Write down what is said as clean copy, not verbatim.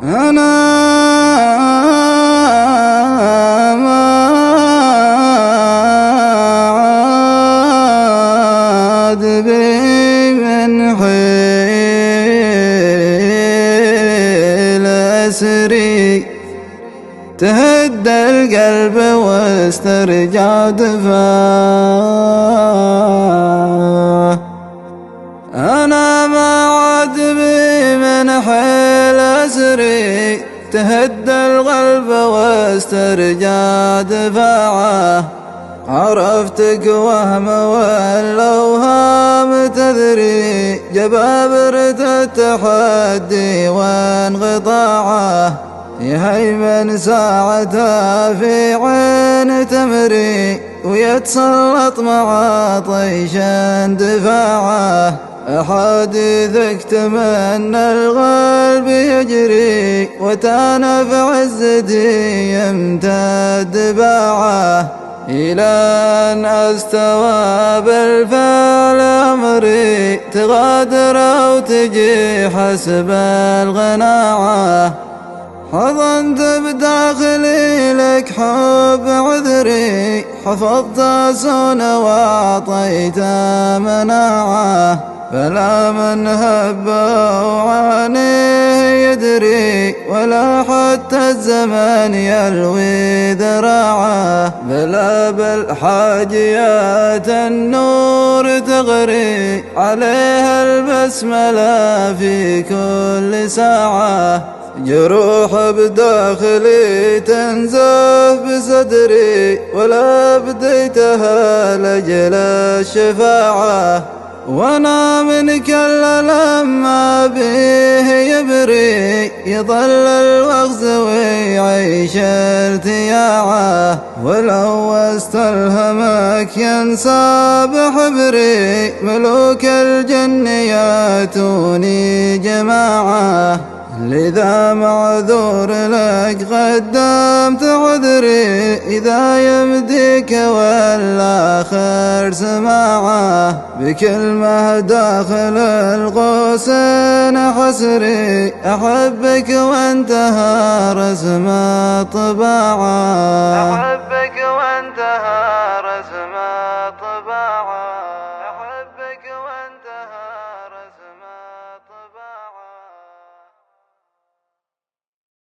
أنا ما عاد بي من حيل أسري، تهدى القلب واسترجع دفاه. أنا ما عاد بي من حيل أسري، تهدى القلب واسترجع دفاعه. عرفتك وهم والأوهام تذري، جبابرة التحدي وانقطاعه. يهيمن ساعتها في عين تمري، ويتسلط مع طيش اندفاعه. أحاديثك تمنى القلب يجري، وتانف عزتي يمتد باعه. إلى أن أستوى بالفعل أمري، تغادر أو تجي حسب القناعة. حضنت بداخلي لك حب عذري، حفظت سون وأعطيت مناعة. فلا من هب وعانيه يدري، ولا حتى الزمن يلوي ذراعه. بلا بل حاجيات النور تغري، عليها البسملة في كل ساعة. جروح بداخلي تنزف بصدري، ولا بديتها لجل الشفاعة. وانا منك لما به يبري، يظل الوغز ويعيش ارتياعه. ولو استلهمك ينسى بحبري، ملوك الجن ياتوني جماعة. لذا معذور لك قدمت عذري، إذا يمديك والآخر سماعه. بكلمة داخل القوسين حسري، أحبك وانتهى رسم طباعه.